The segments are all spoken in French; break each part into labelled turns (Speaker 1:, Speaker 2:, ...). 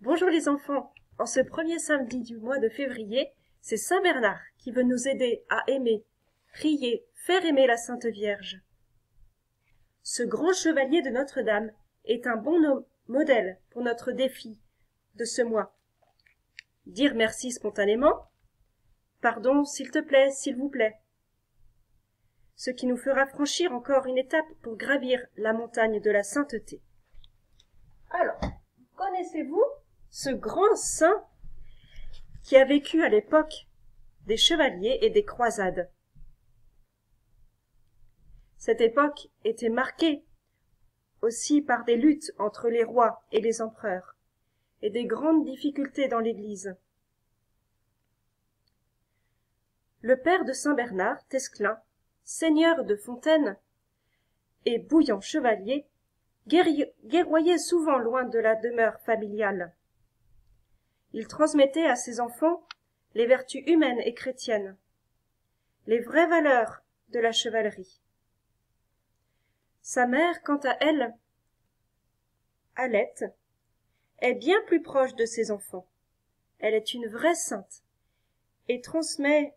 Speaker 1: Bonjour les enfants, en ce premier samedi du mois de février, c'est Saint Bernard qui veut nous aider à aimer, prier, faire aimer la Sainte Vierge. Ce grand chevalier de Notre-Dame est un bon modèle pour notre défi de ce mois. Dire merci spontanément, pardon s'il te plaît, s'il vous plaît. Ce qui nous fera franchir encore une étape pour gravir la montagne de la sainteté. Alors, connaissez-vous ce grand saint qui a vécu à l'époque des chevaliers et des croisades? Cette époque était marquée aussi par des luttes entre les rois et les empereurs et des grandes difficultés dans l'Église. Le père de Saint Bernard, Tesclin, seigneur de Fontaine et bouillant chevalier, guerroyait souvent loin de la demeure familiale. Il transmettait à ses enfants les vertus humaines et chrétiennes, les vraies valeurs de la chevalerie. Sa mère, quant à elle, Alette, est bien plus proche de ses enfants. Elle est une vraie sainte et transmet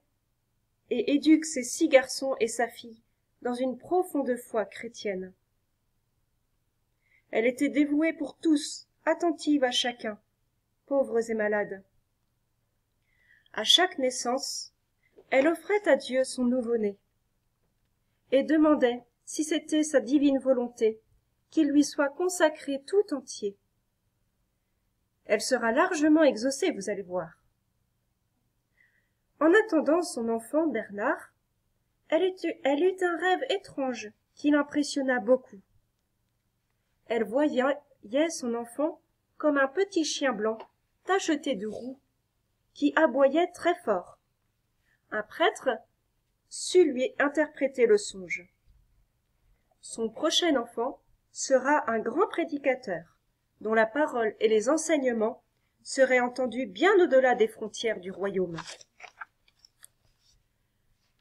Speaker 1: et éduque ses 6 garçons et sa fille dans une profonde foi chrétienne. Elle était dévouée pour tous, attentive à chacun, pauvres et malades. À chaque naissance, elle offrait à Dieu son nouveau-né et demandait, si c'était sa divine volonté, qu'il lui soit consacré tout entier. Elle sera largement exaucée, vous allez voir. En attendant son enfant Bernard, elle eut un rêve étrange qui l'impressionna beaucoup. Elle voyait son enfant comme un petit chien blanc tacheté de roux qui aboyait très fort. Un prêtre sut lui interpréter le songe. Son prochain enfant sera un grand prédicateur, dont la parole et les enseignements seraient entendus bien au-delà des frontières du royaume.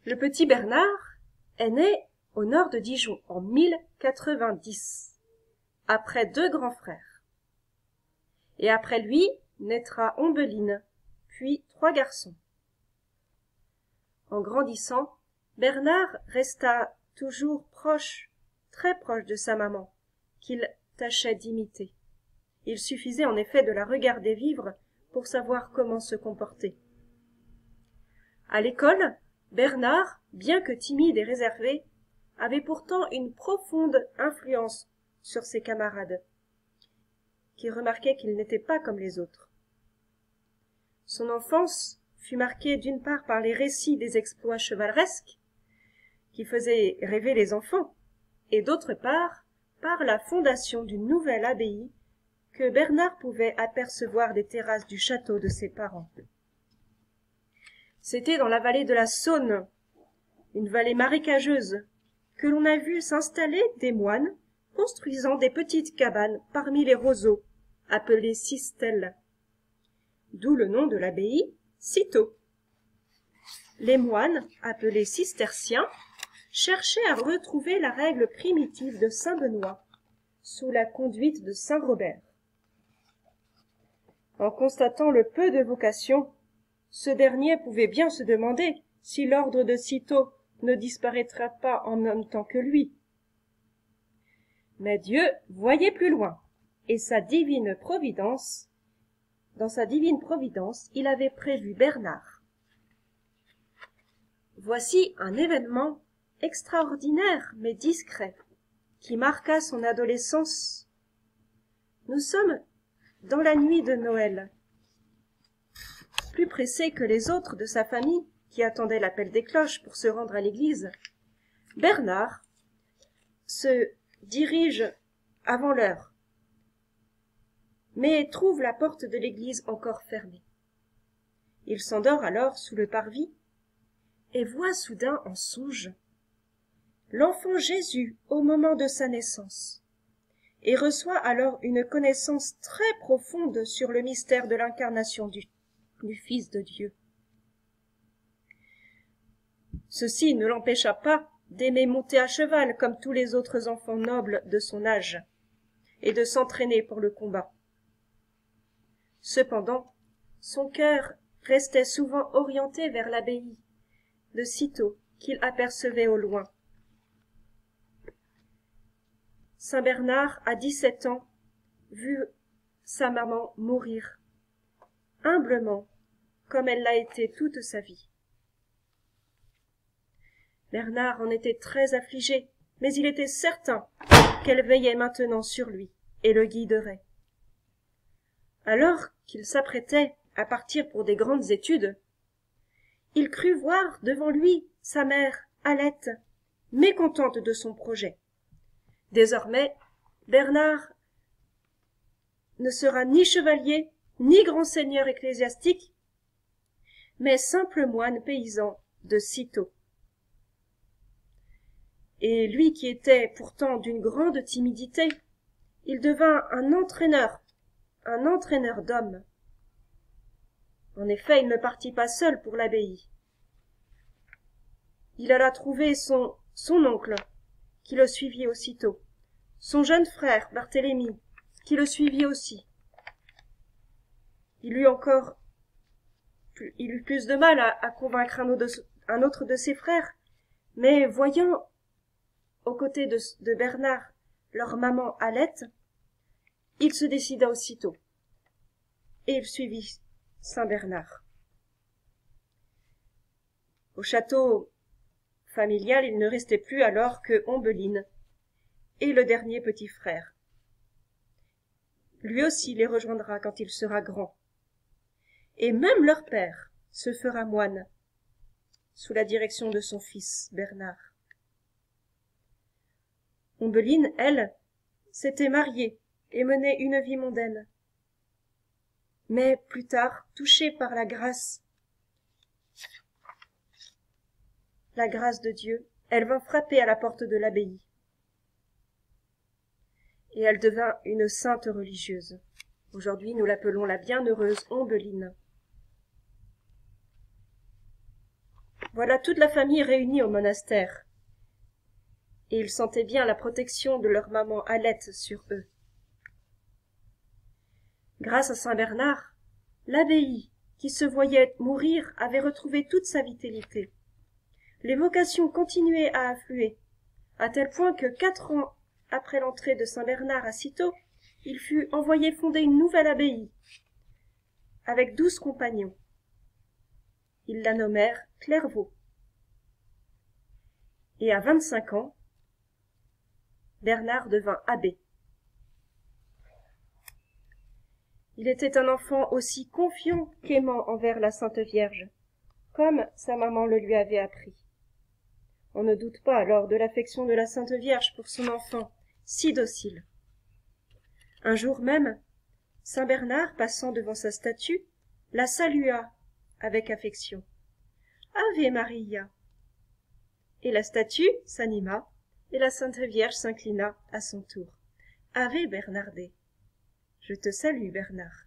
Speaker 1: Le petit Bernard est né au nord de Dijon en 1090, après 2 grands frères. Et après lui naîtra Ombeline, puis 3 garçons. En grandissant, Bernard resta toujours proche, très proche de sa maman, qu'il tâchait d'imiter. Il suffisait en effet de la regarder vivre pour savoir comment se comporter. À l'école, Bernard, bien que timide et réservé, avait pourtant une profonde influence sur ses camarades, qui remarquaient qu'il n'était pas comme les autres. Son enfance fut marquée d'une part par les récits des exploits chevaleresques, qui faisaient rêver les enfants, et d'autre part par la fondation d'une nouvelle abbaye que Bernard pouvait apercevoir des terrasses du château de ses parents. C'était dans la vallée de la Saône, une vallée marécageuse, que l'on a vu s'installer des moines construisant des petites cabanes parmi les roseaux, appelées cistelles, d'où le nom de l'abbaye, Cîteaux. Les moines, appelés cisterciens, cherchaient à retrouver la règle primitive de saint Benoît, sous la conduite de saint Robert. En constatant le peu de vocation, ce dernier pouvait bien se demander si l'ordre de Cîteaux ne disparaîtra pas en même temps que lui. Mais Dieu voyait plus loin, et dans sa divine providence, il avait prévu Bernard. Voici un événement extraordinaire mais discret, qui marqua son adolescence. Nous sommes dans la nuit de Noël. Plus pressé que les autres de sa famille, qui attendaient l'appel des cloches pour se rendre à l'église, Bernard se dirige avant l'heure, mais trouve la porte de l'église encore fermée. Il s'endort alors sous le parvis et voit soudain en songe l'enfant Jésus au moment de sa naissance, et reçoit alors une connaissance très profonde sur le mystère de l'incarnation du Fils de Dieu. Ceci ne l'empêcha pas d'aimer monter à cheval comme tous les autres enfants nobles de son âge, et de s'entraîner pour le combat. Cependant, son cœur restait souvent orienté vers l'abbaye, de sitôt qu'il apercevait au loin. Saint Bernard, à 17 ans, vit sa maman mourir, humblement, comme elle l'a été toute sa vie. Bernard en était très affligé, mais il était certain qu'elle veillait maintenant sur lui et le guiderait. Alors qu'il s'apprêtait à partir pour des grandes études, il crut voir devant lui sa mère, Alette, mécontente de son projet. Désormais, Bernard ne sera ni chevalier, ni grand seigneur ecclésiastique, mais simple moine paysan de Cîteaux. Et lui qui était pourtant d'une grande timidité, il devint un entraîneur d'hommes. En effet, il ne partit pas seul pour l'abbaye. Il alla trouver son oncle, qui le suivit aussitôt, son jeune frère Barthélemy, qui le suivit aussi. Il eut plus de mal à convaincre un autre de ses frères, mais voyant aux côtés de Bernard leur maman Alette, il se décida aussitôt, et il suivit Saint Bernard. Au château familial, il ne restait plus alors que Ombeline et le dernier petit frère. Lui aussi les rejoindra quand il sera grand. Et même leur père se fera moine, sous la direction de son fils Bernard. Ombeline, elle, s'était mariée et menait une vie mondaine. Mais plus tard, touchée par la grâce de Dieu, elle vint frapper à la porte de l'abbaye. Et elle devint une sainte religieuse. Aujourd'hui, nous l'appelons la bienheureuse Ombeline. Voilà toute la famille réunie au monastère. Et ils sentaient bien la protection de leur maman Alette sur eux. Grâce à Saint Bernard, l'abbaye, qui se voyait mourir, avait retrouvé toute sa vitalité. Les vocations continuaient à affluer, à tel point que 4 ans après l'entrée de Saint Bernard à Cîteaux, il fut envoyé fonder une nouvelle abbaye, avec 12 compagnons. Ils la nommèrent Clairvaux. Et à 25 ans, Bernard devint abbé. Il était un enfant aussi confiant qu'aimant envers la Sainte Vierge, comme sa maman le lui avait appris. On ne doute pas alors de l'affection de la Sainte Vierge pour son enfant, si docile. Un jour même, Saint Bernard, passant devant sa statue, la salua avec affection. « Ave Maria !» Et la statue s'anima, et la Sainte Vierge s'inclina à son tour. « Ave Bernardet !» Je te salue, Bernard.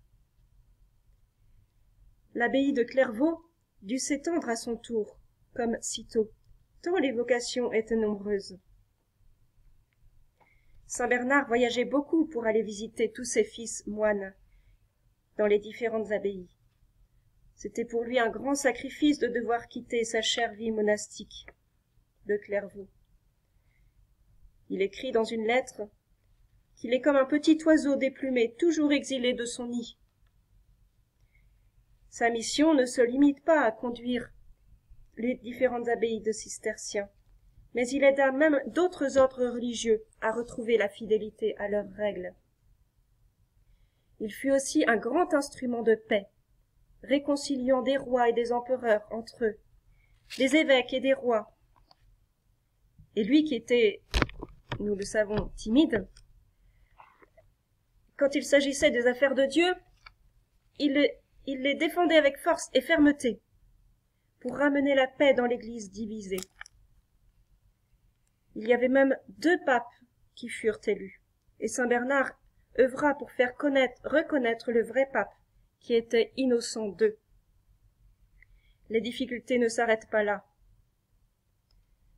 Speaker 1: L'abbaye de Clairvaux dut s'étendre à son tour, comme Cîteaux, tant les vocations étaient nombreuses. Saint Bernard voyageait beaucoup pour aller visiter tous ses fils moines dans les différentes abbayes. C'était pour lui un grand sacrifice de devoir quitter sa chère vie monastique de Clairvaux. Il écrit dans une lettre qu'il est comme un petit oiseau déplumé, toujours exilé de son nid. Sa mission ne se limite pas à conduire les différentes abbayes de cisterciens, mais il aida même d'autres ordres religieux à retrouver la fidélité à leurs règles. Il fut aussi un grand instrument de paix, réconciliant des rois et des empereurs entre eux, des évêques et des rois. Et lui qui était, nous le savons, timide, quand il s'agissait des affaires de Dieu, il les défendait avec force et fermeté, pour ramener la paix dans l'Église divisée. Il y avait même 2 papes qui furent élus, et Saint Bernard œuvra pour faire reconnaître le vrai pape, qui était Innocent II. Les difficultés ne s'arrêtent pas là.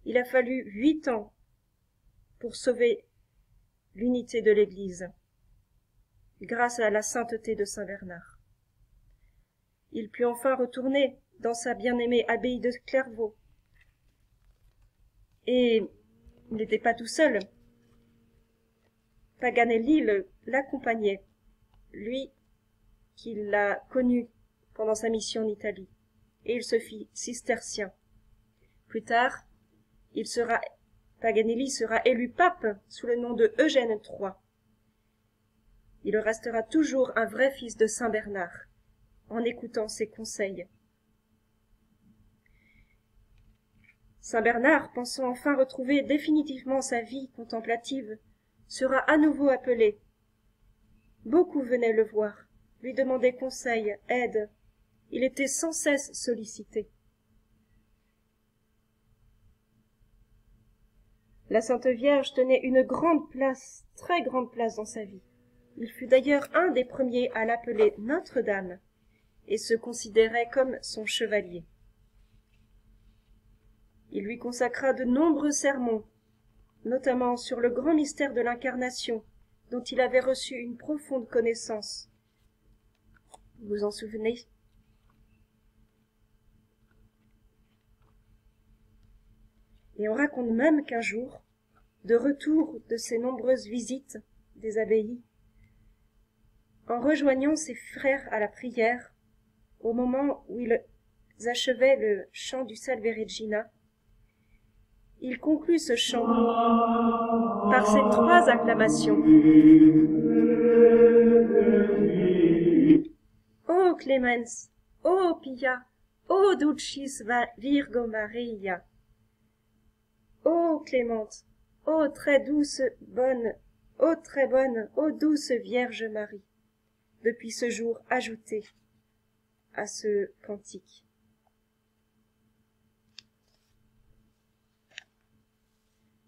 Speaker 1: Il a fallu 8 ans pour sauver l'unité de l'Église, grâce à la sainteté de Saint Bernard. il put enfin retourner dans sa bien-aimée abbaye de Clairvaux. Et il n'était pas tout seul. Paganelli l'accompagnait, lui qui l'a connu pendant sa mission en Italie, et il se fit cistercien. Plus tard, Paganelli sera élu pape sous le nom de Eugène III. Il restera toujours un vrai fils de Saint Bernard, en écoutant ses conseils. Saint Bernard, pensant enfin retrouver définitivement sa vie contemplative, sera à nouveau appelé. Beaucoup venaient le voir, lui demander conseil, aide. Il était sans cesse sollicité. La Sainte Vierge tenait une grande place, très grande place dans sa vie. Il fut d'ailleurs un des premiers à l'appeler Notre-Dame, et se considérait comme son chevalier. Il lui consacra de nombreux sermons, notamment sur le grand mystère de l'incarnation, dont il avait reçu une profonde connaissance. Vous vous en souvenez? Et on raconte même qu'un jour, de retour de ses nombreuses visites des abbayes, en rejoignant ses frères à la prière, au moment où ils achevaient le chant du Salve Regina, il conclut ce chant par ces 3 acclamations. Ô Clemens, ô Pia, ô Dulcis Virgo Maria. Ô Clémente, ô très douce, bonne, ô très bonne, ô douce Vierge Marie, depuis ce jour ajouté à ce cantique.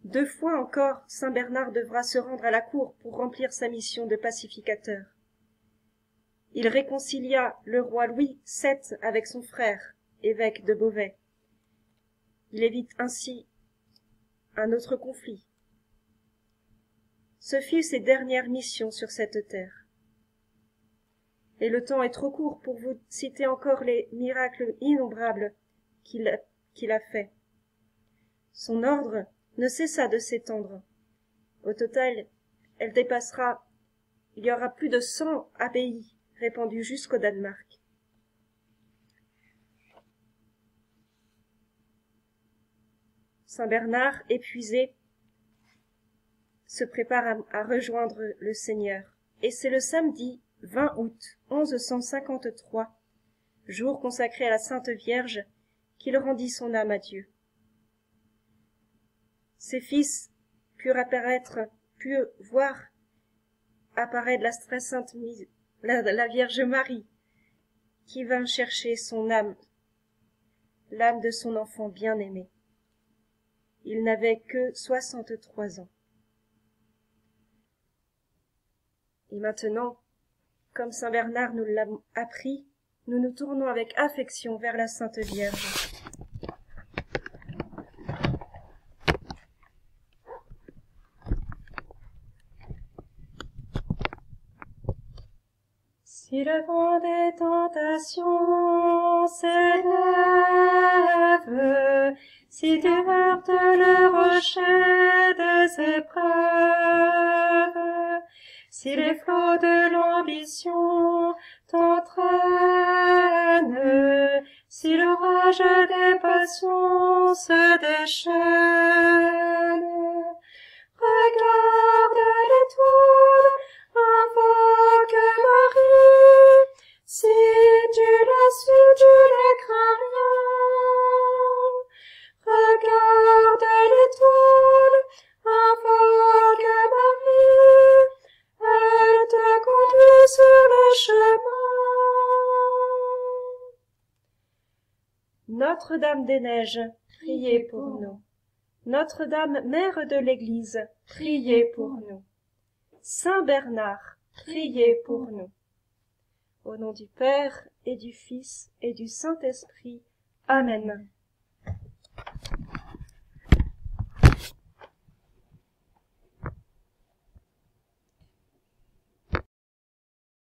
Speaker 1: Deux fois encore, saint Bernard devra se rendre à la cour pour remplir sa mission de pacificateur. Il réconcilia le roi Louis VII avec son frère, évêque de Beauvais. Il évite ainsi un autre conflit. Ce fut ses dernières missions sur cette terre. Et le temps est trop court pour vous citer encore les miracles innombrables qu'il a faits. Son ordre ne cessa de s'étendre. Au total, il y aura plus de 100 abbayes répandues jusqu'au Danemark. Saint Bernard, épuisé, se prépare à rejoindre le Seigneur. Et c'est le samedi 20 août 1153, jour consacré à la Sainte Vierge, qu'il rendit son âme à Dieu. Ses fils purent voir apparaître la Vierge Marie, qui vint chercher son âme, l'âme de son enfant bien-aimé. Il n'avait que 63 ans. Et maintenant, comme saint Bernard nous l'a appris, nous nous tournons avec affection vers la Sainte Vierge. Si le vent des tentations s'élève, si tu heurtes le rocher des épreuves, si les flots de l'ambition t'entraînent, si l'orage des passions se déchaîne, regarde l'étoile, invoque Marie, si tu l'as su, tu ne crains rien. Regarde l'étoile, invoque Marie, elle te conduit sur le chemin. Notre-Dame des Neiges, priez pour nous. Notre-Dame, Mère de l'Église, priez pour nous. Saint Bernard, priez pour nous. Au nom du Père et du Fils et du Saint-Esprit. Amen.